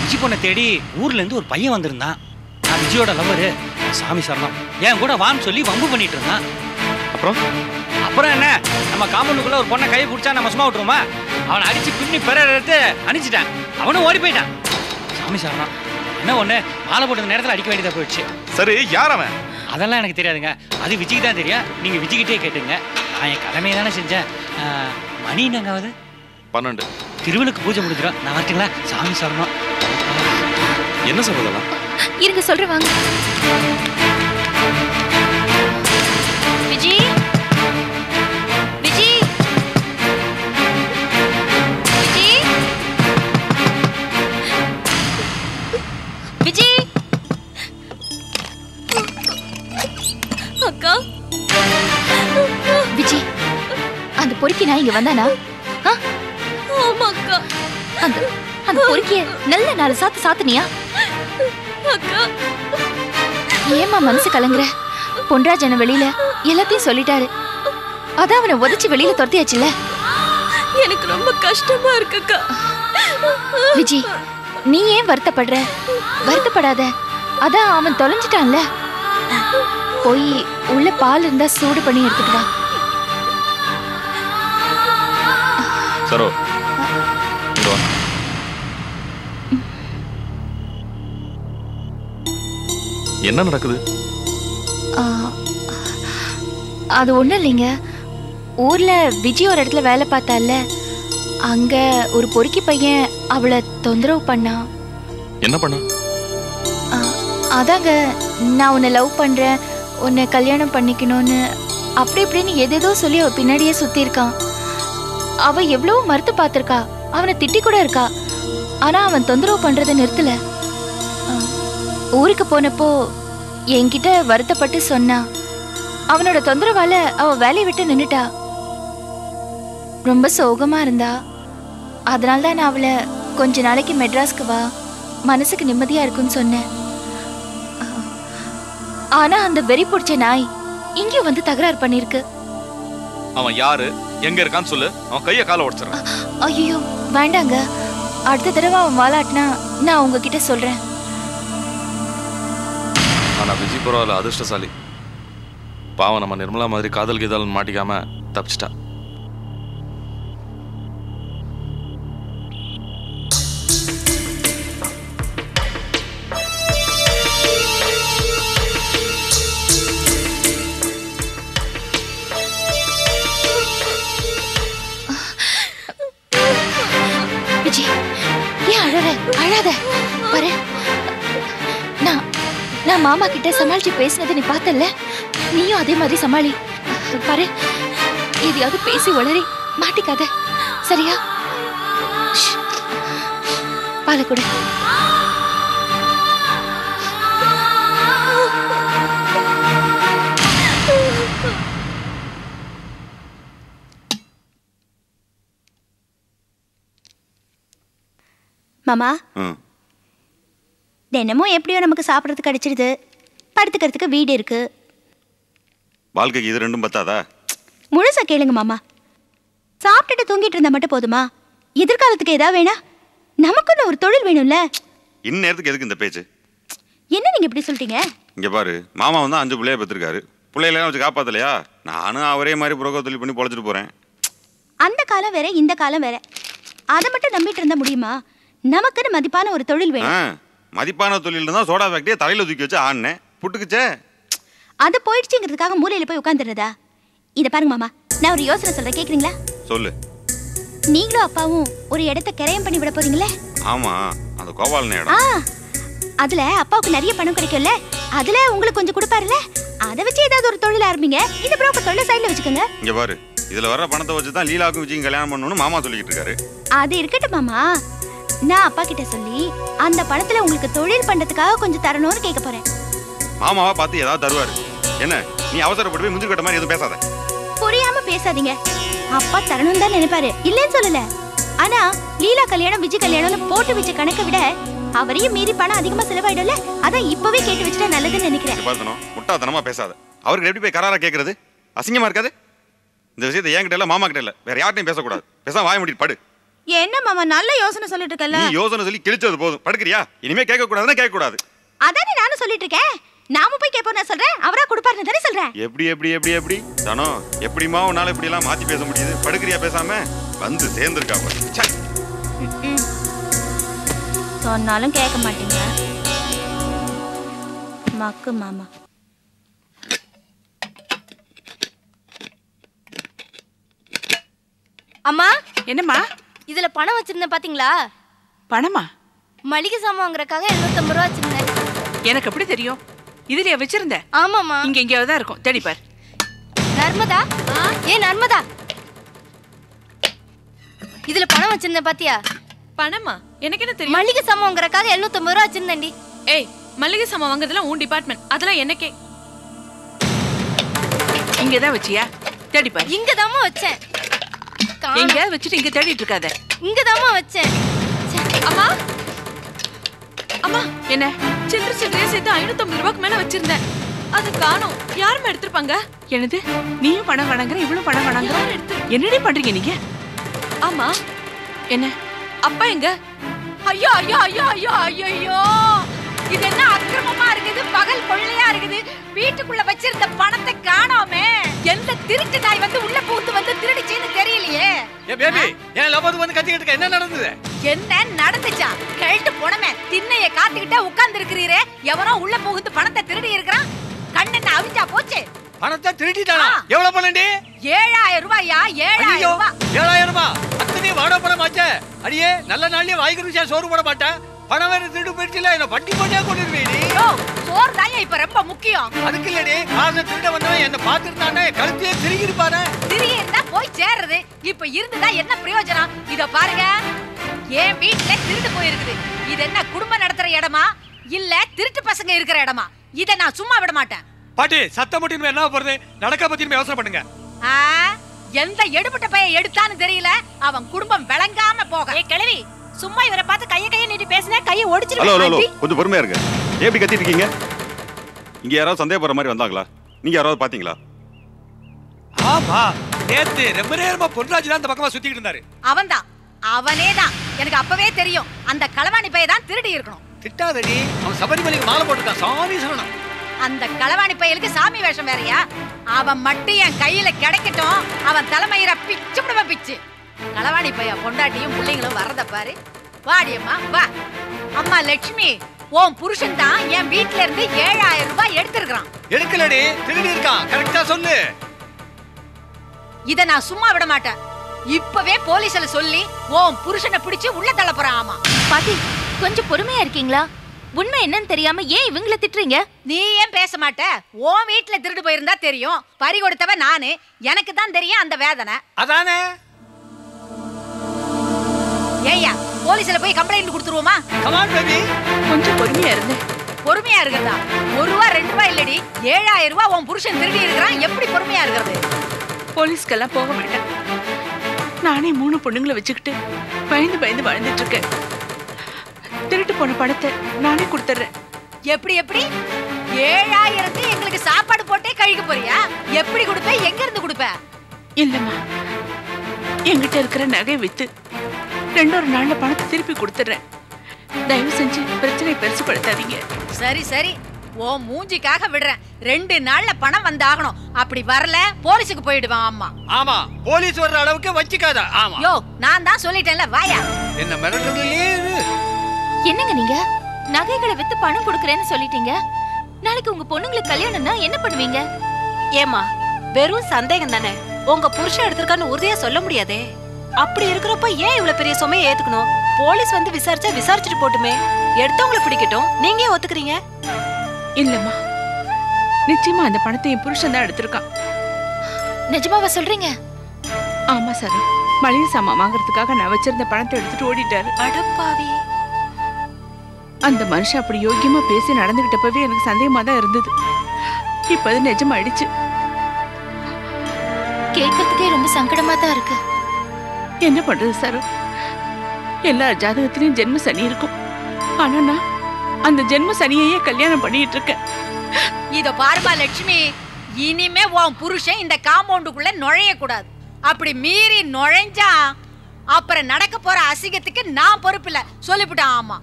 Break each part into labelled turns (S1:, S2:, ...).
S1: விஜி பொண்ணை தேடி ஊர்ல இருந்து ஒரு பையன் வந்திருந்தான். நான் விஜயோட லவ்வரு, சாமி சரணம். என் கூட வான்னு சொல்லி வம்பு பண்ணிட்டு இருந்தான். அப்புறம் என்ன, நம்ம காம்பவுண்டுக்குள்ள ஒரு பொண்ணை கையை பிடிச்சா நம்ம சும்மா விட்டுருமா? அவனை அடிச்சு பின்னி பெற எடுத்து அனுப்பிச்சிட்டான். அவனும் ஓடி போயிட்டான். சாமி சரணம். என்ன ஒண்ணு, மாலை போட்ட நேரத்தில் அடிக்க வேண்டியதா போயிடுச்சு.
S2: சரி, யார் அவன்?
S1: அதெல்லாம் எனக்கு தெரியாதுங்க. அது விஜய்க்கு தான் தெரியும். நீங்க விஜய்கிட்டே கேட்டுங்க. நான் என் கடமையை தானே செஞ்சேன். மணி என்னங்காவது
S2: 12.
S1: திருவிழுக்கு பூஜை முடிஞ்சிடும். நான் வரட்டுங்களா? சாமி சரணம்.
S2: என்ன சொல்றதெல்லாம்
S3: இருங்க சொல்றேன் வாங்க. விஜி, விஜி, விஜி, விஜி. அக்கா. விஜி, அந்த பொறுக்கி நான் இங்க வந்தானா? ஆமா அக்கா. அந்த பொறுக்கிய நல்ல 4 சாத்து சாத்துனியா? அக்கா, ஏமா மனசு கலங்குற? பொன்ராஜன வெளியில எல்லாத்தையும் சொல்லிட்டாரு. அதான் அவனை உதச்சி வெளியில துரத்தியாச்சுல. எனக்கு ரொம்ப கஷ்டமா இருக்குக்கா. விஜி, நீ ஏன் வருத்தப்படுற? வருத்தப்படாத. அதான் அவன் தொலைஞ்சிட்டான்ல. போய் உள்ள பால் இருந்தா சூடு பண்ணி எடுத்துக்கடா.
S2: சரோ, என்ன நடக்குது?
S3: அது ஒண்ணும் இல்லைங்க. ஊர்ல விஜய் ஒரு இடத்துல வேலை பார்த்தால, அங்க ஒரு பொறுக்கி பையன் அவளை தொந்தரவு பண்ணா.
S2: என்ன பண்ணா?
S3: அதாங்க, நான் உன்னை லவ் பண்றேன், உன்னை கல்யாணம் பண்ணிக்கணும்னு அப்படி இப்படின்னு எதேதோ சொல்லி அவ பின்னாடியே சுத்தி இருக்கான். அவ எவ்வளவு மறுத்து பார்த்திருக்கா, அவனை திட்டி கூட இருக்கா. ஆனா அவன் தொந்தரவு பண்றதை நிறுத்தல. ஊருக்கு போனப்போ என்கிட்ட வருத்தப்பட்டு சொன்னா. அவனோட தொந்தரவால அவ வேலையை விட்டு நின்னுட்டா. ரொம்ப சோகமா இருந்தா. அதனால்தான் நான் அவளை கொஞ்ச நாளைக்கு மெட்ராஸ்க்கு வா, மனசுக்கு நிம்மதியா இருக்குன்னு சொன்னேன். ஆனா அந்த வெறி பிடிச்ச நாய் இங்க வந்து தகராறு பண்ணிருக்கு.
S2: அவன் யாரு, எங்க இருக்கான்னு சொல்லு, அவன் கைய கால உடைச்சிடுறேன்.
S3: ஐயோ வேண்டாங்க, அடுத்த தடவை அவன் வாலாட்டினா நான் உங்ககிட்ட சொல்றேன்.
S2: ஆனா விஜய் பரவாயில்ல, அதிர்ஷ்டசாலி. பாவம், நம்ம நிர்மலா மாதிரி காதல் கீதால் மாட்டிக்காம தப்பிச்சிட்டா.
S3: விஜய், ஏன் அழாத பாரு. நான் மாமா கிட்ட சமாளிச்சு பேசினதை நீ பார்த்தல, நீயும் அதே மாதிரி சமாளி. பாரு, எதையாவது பேசி உளறி மாட்டிக்காத, சரியா? பால கூட.
S4: மாமா, தினமும் எப்படியோ நமக்கு சாப்பிட்றதுக்கு கிடைச்சிடுது, படுத்துக்கிறதுக்கு வீடு இருக்கு.
S5: வாழ்க்கைக்கு இது ரெண்டும் பத்தாதா?
S4: முழுசா கேளுங்க மாமா. சாப்பிட்டுட்டு தூங்கிட்டு இருந்தா மட்டும் போதுமா? எதிர்காலத்துக்கு ஏதாவது வேணா? நமக்குன்னு ஒரு தொழில் வேணும்ல.
S5: இந்நேரத்துக்கு எதுக்கு இந்த பேச்சு?
S4: என்ன நீங்க இப்படி சொல்லிட்டீங்க?
S5: இங்க பாரு, மாமா வந்து 5 பிள்ளைய பெற்றிருக்காரு. பிள்ளையெல்லாம் வச்சு காப்பாத்தலையா? நானும் அவரே மாதிரி புரோக்கர் தொழில் பண்ணி பொழைச்சிட்டு போறேன்.
S4: அந்த காலம் வேற, இந்த காலம் வேற. அதை மட்டும் நம்பிட்டு இருந்தா முடியுமா? நமக்குன்னு மதிப்பான ஒரு தொழில் வேணும்.
S5: மதிப்பான தொழில் தான் சோடா ஃபேக்டரியை தலையில தூக்கி வச்சு ஆடினேன், புட்டுக்குச்சே.
S4: அது போயிடுச்சுங்கிறதுக்காக மூலையில போய் உட்காந்துடுறதா? இதை பாருங்க மாமா, நான் ஒரு யோசனை சொல்றேன், கேக்குறீங்களா?
S5: சொல்லு.
S4: நீங்களும் அப்பாவும் ஒரு இடத்த கிரயம் பண்ணி விட போறீங்களே?
S5: ஆமா, அந்த கோபாலன் இடம்.
S4: அதுல அப்பாவுக்கு நிறைய பணம் கிடைக்கும்ல, அதுல உங்களுக்கு கொஞ்சம் கொடுப்பாருல, அதை வச்சு ஏதாவது ஒரு தொழில் ஆரம்பிங்க. இந்த புரோக்கர் தொழிலை சைடுல வச்சுக்கோங்க.
S5: இங்க பாரு, இதுல வர பணத்தை வச்சு தான் லீலாவுக்கும் விஜயும் கல்யாணம் பண்ணணும்னு மாமா சொல்லிக்கிட்டு இருக்காரு.
S4: அது இருக்கட்டும் மாமா, நான் அப்பா கிட்ட சொல்லி அந்த பணத்துல உங்களுக்கு தொழில் பண்றதுக்காக கொஞ்சம் தரணும்னு கேட்க போறேன்.
S5: மாமாவா பார்த்து ஏதாவது தருவாரு. என்ன நீ அவசரப்பட்டு போய் முந்திரி கட்ட மாதிரி எதுவும் பேசாத.
S4: புரியாம பேசாதீங்க. அப்பா தரணும் தான் நினைப்பாரு, இல்லைன்னு சொல்லல. ஆனா லீலா கல்யாணம் விஜய் கல்யாணம்னு போட்டு வச்ச கணக்கை விட அவரையும் மீறி பணம் அதிகமா செலவாயிடும்ல. அதான் இப்பவே கேட்டு வச்சுட்டா நல்லதுன்னு நினைக்கிறேன்.
S5: பார்த்தனும் முட்டாத்தனமா பேசாத. அவருக்கு எப்படி போய் கராரா கேட்கறது? அசிங்கமா இருக்காது? இந்த விஷயத்தை என்கிட்ட இல்ல, மாமா கிட்ட இல்ல, வேற யார்ட்டையும் பேசக்கூடாது. பேசாம வாய மூடிட்டு படு.
S4: என்ன மாமா நல்ல யோசனை சொல்லிட்டு இருக்கல?
S5: நீ யோசனை சொல்லி கிழிச்சது போதும். படுக்கறியா? இனிமே கேட்க கூடாதுன்னா கேட்க கூடாது.
S4: அதானே நானும் சொல்லிட்டு இருக்கேன். நாம போய் கேப்போம் நான் சொல்றேன். அவரா கொடுப்பாருன்னு தானே சொல்றேன்.
S5: எப்படி தானோ எப்படிமா உன்னால இப்படி எல்லாம் மாத்தி பேச முடியுது? படுக்கறியா பேசாம வந்து சேர்ந்துருக்காம.
S4: சொன்னாலும் கேட்க மாட்டீங்க மக்கு மாமா.
S3: அம்மா
S6: என்னம்மா?
S3: இதுல பணம் வச்சிருந்தேன் பாத்தீங்களா?
S6: பணமா?
S3: மளிகை சாமான் வாங்குறதுக்காக 750 ரூபா வச்சிருந்தேன்.
S6: எனக்கு எப்படி தெரியும்? இதுலயா வச்சிருந்த?
S3: ஆமாம்மா.
S6: இங்க எங்கேயாவது தான் இருக்கும், தேடி பார்.
S3: நர்மதா, நர்மதா, இதுல பணம் வச்சிருந்தேன் பாத்தியா?
S7: பணமா? எனக்கு என்ன தெரியும்?
S3: மளிகை சாமான் வாங்குறதுக்காக 750 ரூபா வச்சிருந்தேன்டி.
S7: ஏய், மளிகை சாமான் வாங்குறதுல உன் டிபார்ட்மெண்ட், அதெல்லாம் எனக்கே.
S6: இங்கதான் வச்சியா? தேடி பார்.
S3: இங்கதாம்மா வச்சேன்.
S6: எங்க வச்சிட்டு இங்க தேடிட்டு இருக்காத.
S3: இங்கதாம்மா வச்சேன்.
S7: அம்மா அம்மா,
S6: என்ன?
S7: சில்லறை சில்லறையா சேர்த்து 550 ரூபாய்க்கு மேல வச்சிருந்தேன். அது காணோம். யாருமே எடுத்திருப்பாங்க.
S6: என்னது? நீயும் பணம் வணங்குற, இவ்வளவு பணம் வணங்குற? என்னடி பண்றீங்க நீங்க?
S7: ஆமா,
S6: என்ன?
S7: அப்பா எங்க? ஐயோ ஐயோ ஐயோ ஐயோ ஐயோ, இது என்ன அக்கிரமமா இருக்குது? பகல் கொள்ளையா இருக்குது. வீட்டுக்குள்ள வச்சிருந்த பணத்தை காணோமே. எந்த திருட்டு நாய் வந்து உள்ள பூந்து வந்து திருடிச்சேன்னு தெரியலையே.
S1: ஏ பேபி, ஏன் லபது வந்து கத்திக்கிட்டு இருக்க? என்ன நடந்தது?
S7: என்ன நடந்துச்சா? கேட்டு போனமே திண்ணைய காத்துக்கிட்டே உட்கார்ந்து இருக்கிறீரே, எவனோ உள்ள புகுந்து பணத்தை திருடி இருக்கிறான். கண்ணென்ன அவிஞ்சா போச்சு.
S1: பணத்தை திருடிட்டானா? எவ்வளவு பணம்டி?
S7: 7000 ரூபாயா? 7000 ரூபாய்.
S1: 7000 ரூபாய்? அத்தனை வாட பணம் ஆச்சே. அடியே, நல்ல நாள்லயே வாய்க்கு ருசியா சோறு போட மாட்டேன். பணம் வேற திருடு போயிடுச்சுல, என்ன வட்டி போட்டே கொண்டுருவேடி.
S7: யோ, சோறு தான் இப்ப ரொம்ப முக்கியம்.
S1: அதுக்கு இல்லடி, காசை திருட வந்தவன் என்ன பாத்துட்டானே, கழுத்தையே திருகி இருப்பானே.
S7: திரிய இருந்தா போய் சேர்றது. இப்ப இருந்துதான் என்ன பிரயோஜனம்? இத பாருங்க, என் வீட்டுல திருடு போயிருக்குது. இது என்ன குடும்பம் நடத்துற இடமா இல்ல திருட்டு பசங்க இருக்கிற இடமா? இத நான் சும்மா விட மாட்டேன்.
S1: பாட்டி, சத்தம் போட்டு என்ன போறது? நடக்க பத்தி யோசனை பண்ணுங்க.
S7: எந்த எடுபட்ட பையன் எடுத்தான்னு தெரியல. அவன் குடும்பம் விளங்காம போக. ஏ கிழவி, சும்மா இவரை பார்த்து கைய நீட்டி பேசினா கையை ஒடிச்சிருவேன்.
S5: கொஞ்சம் பொறுமையா இருங்க. எப்படி கத்திட்டு இருக்கீங்க? இங்க யாராவது சந்தேகப்படுற மாதிரி வந்தாங்களா? நீங்க யாராவது பாத்தீங்களா?
S1: ஆமா, நேத்து ரொம்ப நேரமா பொன்ராஜ் தான் இந்த பக்கமா சுத்திக்கிட்டு இருந்தாரு.
S7: அவன்தான், அவனேதான். எனக்கு அப்பவே தெரியும். அந்த களவாணி பைய தான் திருடி இருக்கணும்.
S1: திட்டாதடி, அவன் சபரிமலைக்கு மாலை போட்டுட்டான். சாமி சரணம்.
S7: அந்த களவாணி பையலுக்கு சாமி வேஷம் வேறயா? அவன் மட்டும் என் கையில கிடைக்கட்டும், அவன் தலைமயிர பிச்சு விடுவ பிச்சு. களவாணி பைய பொண்டாட்டியும் பிள்ளைங்களும் வரத பாரு. வாடியம்மா வா. அம்மா லட்சுமி, உன் புருஷன் தான் என் வீட்டுல இருந்து 7000 ரூபாய் எடுத்திருக்கான்.
S1: எடுக்கலடி, திருடி இருக்கான். கரெக்டா சொல்லு.
S7: இத நான் சும்மா விட மாட்டேன். இப்பவே போலீஸ்ல சொல்லி உன் புருஷனை பிடிச்சு உள்ள தள்ள போறான். ஆமா
S3: பாட்டி, கொஞ்சம் பொறுமையா இருக்கீங்களா? உண்மை என்னன்னு தெரியாம ஏன் இவங்கள திட்டுறீங்க?
S7: நீ ஏன் பேச மாட்ட? உன் வீட்டுல திருடு போயிருந்தா தெரியும். பறி கொடுத்தவ நானு. எனக்கு தான் தெரியும் அந்த வேதனை.
S1: அதானே.
S7: ஏய்யா, போலீஸ்ல போய் கம்ப்ளைண்ட் கொடுத்துருவோமா?
S1: Come on baby.
S6: கொஞ்சம் பொறுமையா இருந்து.
S7: பொறுமையா இருக்கிறதா? 1 ரூபா 2 ரூபா இல்லடி, 7000 ரூபாய் உன் புருஷன் திருடி இருக்கிறான். எப்படி பொறுமையா இருக்கிறது?
S6: போலீஸ்க்கெல்லாம் போக மாட்டேன். நானே 3 பொண்ணுங்களை வச்சுக்கிட்டு பயந்து வாழ்ந்துட்டு இருக்கேன். திருட்டு போன பணத்தை நானே கொடுத்துறேன்.
S7: எப்படி 7000 எங்களுக்கு சாப்பாடு போட்டே கழிக்க போறியா? எப்படி கொடுப்ப? எங்க இருந்து கொடுப்ப?
S6: இல்லம்மா, என்கிட்ட இருக்கிற நகை வித்து 2 நாள்ல பணத்தை திருப்பி கொடுத்துறேன். தயவு செஞ்சு பிரச்சனை பெருசுபடுத்தாதீங்க.
S7: சரி, ஓ மூஞ்சிக்காக விடுறேன். 2 நாள்ல பணம் வந்தாகணும். அப்படி வரல போலீஸுக்கு போயிடுவான்.
S1: ஆமா, போலீஸ் வர்ற அளவுக்கு வச்சுக்காத. ஆமா.
S7: யோ, நான் தான் சொல்லிட்டேன்ல, வாயா.
S1: என்ன மிரட்டுறதுலயே இரு.
S3: என்னங்க நீங்க? நகைகளை வித்து பணம் கொடுக்கறேன்னு சொல்லிட்டீங்க. நாளைக்கு உங்க பொண்ணுங்களுக்கு கல்யாணம்னா என்ன பண்ணுவீங்க?
S8: ஏமா, வெறும் சந்தேகம் தானே. உங்க புருஷன் எடுத்திருக்கான்னு உறுதியா சொல்ல முடியாதே. அப்படி இருக்கிறப்ப ஏன் இவ்வளவு பெரிய சுமையை ஏத்துக்கணும்? போலீஸ் வந்து விசாரிச்சுட்டு போட்டுமே. எடுத்தவங்களை பிடிக்கட்டும். நீங்க ஏன் ஒத்துக்கிறீங்க?
S6: இல்லம்மா, நிச்சயமா அந்த பணத்தை என் புருஷன் தான் எடுத்திருக்கான்.
S3: நிஜமாவா சொல்றீங்க?
S6: ஆமா சார், மளிகை சாமான் வாங்குறதுக்காக நான் வச்சிருந்த பணத்தை எடுத்துட்டு ஓடிட்டாரு.
S8: அடப்பாவி.
S6: அந்த மனுஷன் அப்படி யோக்கியமா பேசி நடந்துகிட்டப்பவே எனக்கு சந்தேகமா தான் இருந்தது. இப்ப அது நிஜமாயிடுச்சு.
S3: கேட்கறதுக்கே ரொம்ப சங்கடமா தான் இருக்கு.
S6: என்ன பண்றது சார்? எல்லா ஜாதகத்திலயும் ஜென்ம சனி இருக்கும். ஆனா நான் அந்த ஜென்ம சனியையே கல்யாணம் பண்ணிட்டு இருக்கேன்.
S7: இத பாருமா லட்சுமி, இனிமே உன் புருஷன் இந்த காம்பவுண்டுக்குள்ள நுழைய கூடாது. அப்படி மீறி நுழைஞ்சா அப்புறம் நடக்க போற அசிங்கத்துக்கு நான் பொறுப்பு இல்ல சொல்லிவிட்டேன். ஆமா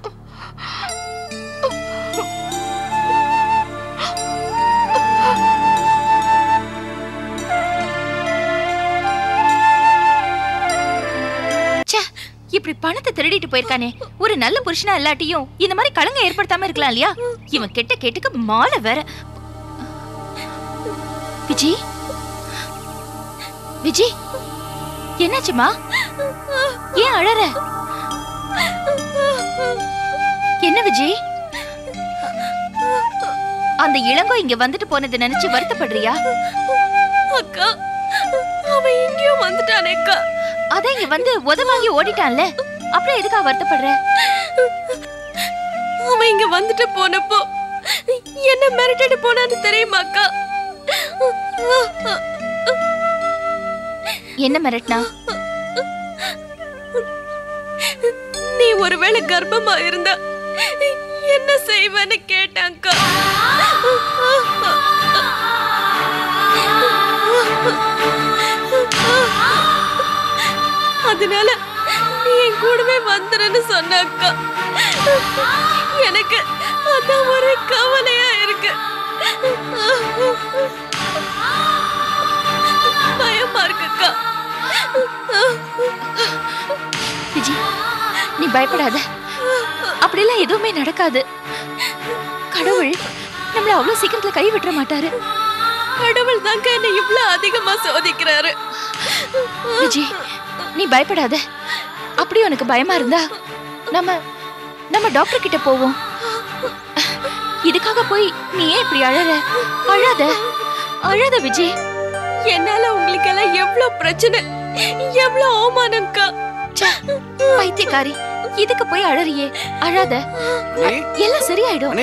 S3: இப்படி பணத்தை திருடிட்டு போயிருக்கானே, ஒரு நல்ல புருஷனா இல்லாட்டியும் இந்த மாதிரி கலங்க ஏற்படுத்தாம இருக்கலாம் இல்லையா? இவன் கெட்ட கேட்டுக்கு மாலை வேற. விஜி, விஜி, என்னாச்சுமா? ஏன் அழற? என்ன விஜி? அந்த இளங்கோ இங்க வந்துட்டு போனது நினைச்சு வருத்தப்படுறியா?
S9: அக்கா, அவன் இங்கேயும் வந்துட்டானே அக்கா.
S3: அதான் இங்க வந்து உதவாங்கி ஓடிட்டான்ல, அப்புறம் எதுக்கா வருத்தப்படுற?
S9: அவன் இங்க வந்துட்டு போனப்போ என்ன மிரட்டிட்டு போனான்னு தெரியுமா அக்கா?
S3: என்ன மிரட்டினா?
S9: நீ ஒருவேளை கர்ப்பமா இருந்தா என்ன செய்வேன்னு கேட்டாங்கா. அதனால நீ என் கூடவே வந்துருன்னு சொன்னாக்கா. எனக்கு அதான் ஒரு கவலையா இருக்கு. பயமா இருக்குக்கா.
S3: விஜி, நீ பயப்படாத, அப்படிலாம் எதுவுமே நடக்காது. கடவுள் நம்மள அவ்வளவு சீக்கிரத்துல கை விட்டுற மாட்டாரு.
S9: கடவுள் தாங்க என்ன இவ்வளவு அதிகமா சோதிக்கிறாரு.
S3: விஜி, நீ பயப்படாத. அப்படி உனக்கு பயமா இருந்தா நம்ம டாக்டர் கிட்ட போவோம். இதுக்காக போய் நீ ஏன் இப்படி அழற? அழாத, அழாத விஜி.
S9: என்னால உங்களுக்கு எல்லாம் எவ்வளவு பிரச்சனை, எவ்வளவு அவமானம்க்கா.
S3: பைத்தியக்காரி, இதுக்கு போய் அழறியே. அழாத, எல்லாம் சரியாயிடும்.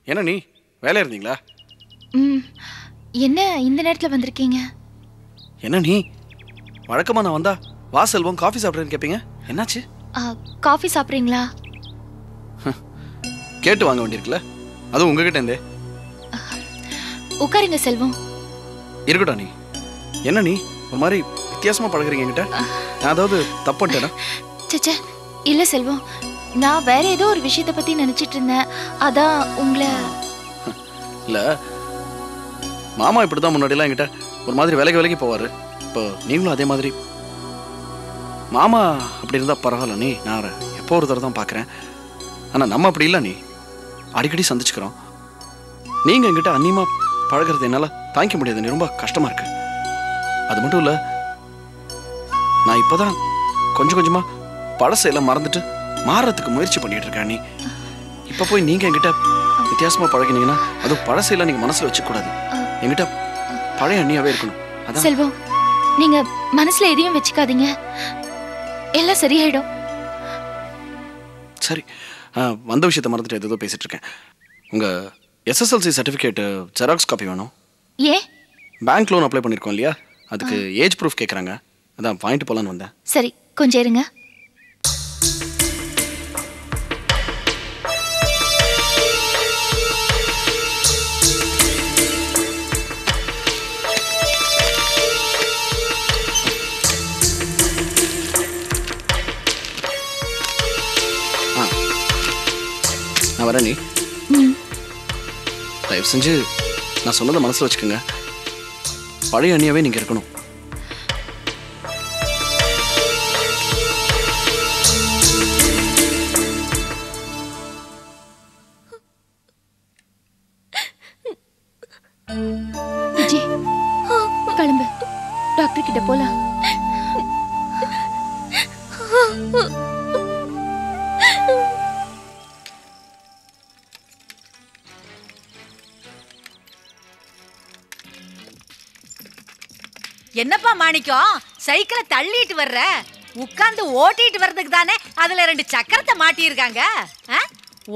S10: என்ன நீ வேலையா இருந்தீங்களா?
S3: என்ன இந்த நேரத்துல வந்திருக்கீங்க?
S10: என்ன நீ வழக்கமா நான் வந்தா வா செல்வம் காஃபி சாப்பிட்றேன்னு கேட்பீங்க. என்னாச்சு?
S3: காஃபி சாப்பிட்றீங்களா?
S10: கேட்டு வாங்க வேண்டியிருக்குல்ல, அதுவும் உங்ககிட்ட இருந்தே.
S3: உட்காருங்க செல்வம்.
S10: இருக்கட்டும். நீ என்ன நீ ஒரு மாதிரி வித்தியாசமா பழகுறீங்க என்கிட்ட. நான் அதாவது தப்புட்டேனா?
S3: சச்சா, இல்ல செல்வம், நான் வேற ஏதோ ஒரு விஷயத்தை பத்தி நினைச்சிட்டு இருந்தேன். அதான் உங்களை.
S10: இல்ல, மாமா இப்படிதான் முன்னாடிலாம் என்கிட்ட ஒரு மாதிரி விலைக்கு போவாரு. இப்போ நீங்களும் அதே மாதிரி. மாமா அப்படி இருந்தா பரவாயில்ல. நீ நான் எப்போ ஒரு தடவை தான் பார்க்குறேன். ஆனால் நம்ம அப்படி இல்லை. நீ அடிக்கடி சந்திச்சுக்கிறோம். நீங்கள் என்கிட்ட அந்நியமா பழகிறது என்னால் தாங்கிக்க முடியாது. நீ ரொம்ப கஷ்டமா இருக்கு. அது மட்டும் இல்லை, நான் இப்போதான் கொஞ்சம் கொஞ்சமாக பழசையெல்லாம் மறந்துட்டு மாறுறதுக்கு முயற்சி பண்ணிட்டு இருக்கேன். நீ இப்போ போய் நீங்கள் என்கிட்ட வித்தியாசமா பழகினீங்கன்னா அதுவும் பழசையெல்லாம் நீங்கள் மனசில் வச்சுக்கூடாது. என்கிட்ட பழைய அண்ணியாவே இருக்கணும். அதான்
S3: செல்வம், நீங்க மனசுல எதையும் வச்சுக்காதீங்க, எல்லாம் சரியாயிடும்.
S10: சரி, வந்த விஷயத்தை மறந்துட்டு ஏதோ பேசிட்டு இருக்கேன். உங்க SSLC சர்டிஃபிகேட் ஜெராக்ஸ் காப்பி வேணும்.
S3: ஏன்?
S10: பேங்க் லோன் அப்ளை பண்ணிருக்கோம் இல்லையா, அதுக்கு ஏஜ் ப்ரூஃப் கேட்குறாங்க. அதான் வாங்கிட்டு போலான்னு வந்தேன்.
S3: சரி, கொஞ்சம் இருங்க.
S10: நான் வரேன். நீ தயவு செஞ்சு நான் சொன்னதை மனசில் வச்சுக்கோங்க. பழைய அண்ணியாவே நீங்க இருக்கணும்.
S3: விஜி, கிளம்பு, டாக்டர் கிட்ட போலாம்.
S7: என்னப்பா மாணிக்கம், சைக்கிளை தள்ளிட்டு வர்ற? உட்கார்ந்து ஓட்டிட்டு வர்றதுக்கு தானே அதுல 2 சக்கரத்தை மாட்டியிருக்காங்க.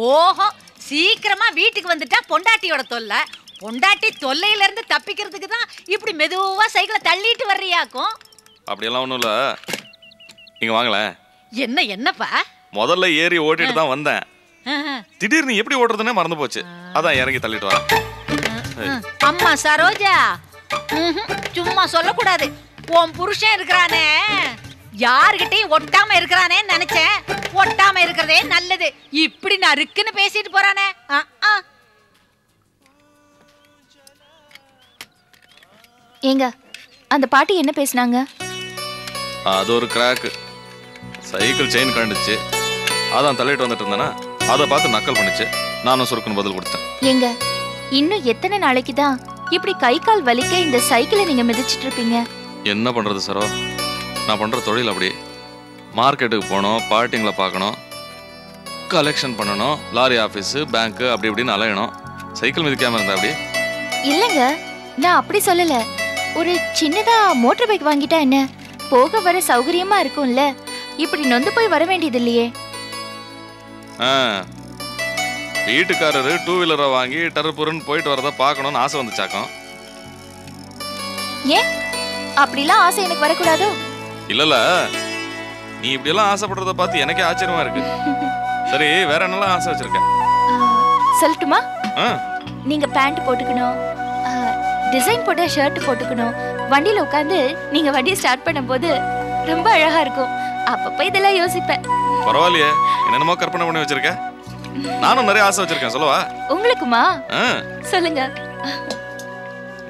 S7: ஓஹோ, சீக்கிரமா வீட்டுக்கு வந்துட்டா பொண்டாட்டியோட தொல்லை. பொண்டாட்டி தொல்லையில இருந்து தப்பிக்கிறதுக்கு தான் இப்படி மெதுவா சைக்கிளை தள்ளிட்டு வர்றியாக்கும்.
S2: அப்படியெல்லாம் ஒன்றும் இல்லை. இங்கே வாங்களேன்.
S7: என்னப்பா?
S2: முதல்ல ஏறி ஓட்டிட்டு தான் வந்தேன். திடீர்னு எப்படி ஓட்டுறதுன்னே மறந்து போச்சு. அதான் இறங்கி தள்ளிட்டு வரேன்.
S7: அம்மா சரோஜா, சும்மா சொல்லக்கூடாது. உன் புருஷன் இருக்கிறானே, யாருகிட்டையும் ஒட்டாம இருக்கிறானே நினைச்சேன். ஒட்டாம இருக்கிறதே நல்லது. இப்படி நறுக்குன்னு பேசிட்டு போறானே.
S3: ஏங்க, அந்த பாட்டி என்ன பேசினாங்க?
S2: அது ஒரு கிராக்கு. சைக்கிள் செயின் கண்டுச்சு, அதான் தள்ளிட்டு வந்துட்டு இருந்தானா, அதை பார்த்து நக்கல் பண்ணிச்சு. நானும் சுருக்குன்னு பதில் கொடுத்தேன்.
S3: ஏங்க, இன்னும் எத்தனை நாளைக்கு தான் இப்படி கை கால் வலிக்க இந்த சைக்கிளை நீங்க மிதிச்சிட்டு இருப்பீங்க?
S2: என்ன பண்றது சரோ, நான் பண்ற தொழில் அப்படி. மார்க்கெட்டுக்கு போகணும், பார்ட்டிங்களை பார்க்கணும், கலெக்ஷன் பண்ணணும், லாரி ஆஃபீஸு, பேங்க்கு அப்படி இப்படின்னு அலையணும். சைக்கிள் மிதிக்காம இருந்தா அப்படி?
S3: இல்லைங்க, நான் அப்படி சொல்லல. ஒரு சின்னதா மோட்டார் பைக் வாங்கிட்டா என்ன, போக வர சௌகரியமா இருக்கும்ல. இப்படி நொந்து போய் வர வேண்டியது இல்லையே.
S2: வீட்டுக்காரரு 2 வீலரை வாங்கி டர்புருன்னு போயிட்டு வரத பார்க்கணும்னு ஆசை வந்துச்சாக்கும்.
S3: ஏன் அப்படிலாம் ஆசை எனக்கு வரக்கூடாதோ?
S2: இல்லல, நீ இப்படியெல்லாம் ஆசைப்படுறத பார்த்து எனக்கே ஆச்சரியமா இருக்கு. சரி, வேற என்னெல்லாம் ஆசை வச்சிருக்க?
S3: சொல்லட்டுமா? நீங்க பேண்ட் போட்டுக்கணும், டிசைன் போட்ட ஷர்ட் போட்டுக்கணும். வண்டியில உட்காந்து நீங்க வண்டியை ஸ்டார்ட் பண்ணும்போது ரொம்ப அழகா இருக்கும். அப்பப்ப இதெல்லாம் யோசிப்பேன்.
S2: பரவாயில்லையே, என்னென்னமோ கற்பனை பண்ணி வச்சிருக்க. நானும் நிறைய ஆசை வச்சிருக்கேன், சொல்லவா?
S3: உங்களுக்குமா? சொல்லுங்க.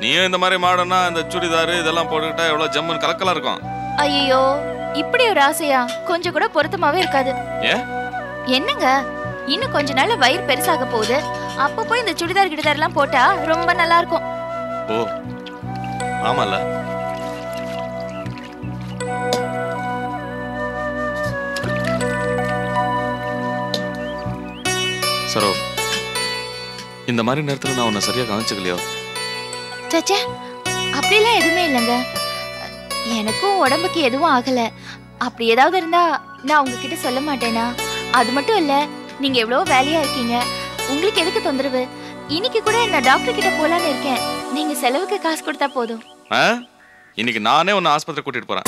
S2: நீயும் இந்த மாதிரி மாடனா இந்த சுடிதாரு இதெல்லாம் போட்டுக்கிட்டா எவ்வளவு ஜம்முன்னு கலக்கலா இருக்கும்.
S3: ஐயோ, இப்படி ஒரு ஆசையா? கொஞ்சம் கூட பொருத்தமாவே இருக்காது. என்னங்க, இன்னும் கொஞ்ச நாள்ல வயிறு பெருசாக போகுது. அப்ப போய் இந்த சுடிதார் கிடிதார் எல்லாம் போட்டா ரொம்ப நல்லா இருக்கும்.
S2: ஓ ஆமால. சரோ, இந்த மாதிரி நேரத்துல நான் உன்னை சரியா கவனிச்சுக்கலையோ?
S3: சச்சே, அப்படிலாம் எதுவுமே இல்லைங்க. எனக்கும் உடம்புக்கு எதுவும் ஆகல. அப்படி ஏதாவது இருந்தா நான் உங்ககிட்ட சொல்ல மாட்டேனா? அது மட்டும் இல்ல, நீங்க எவ்வளவு வேலையா இருக்கீங்க, உங்களுக்கு எதுக்கு தொந்தரவு? இன்னைக்கு கூட நான் டாக்டர் கிட்ட போலான்னு இருக்கேன். நீங்க செலவுக்கு காசு கொடுத்தா போதும்.
S2: இன்னைக்கு நானே உன்னை ஆஸ்பத்திரி கூட்டிட்டு போறேன்.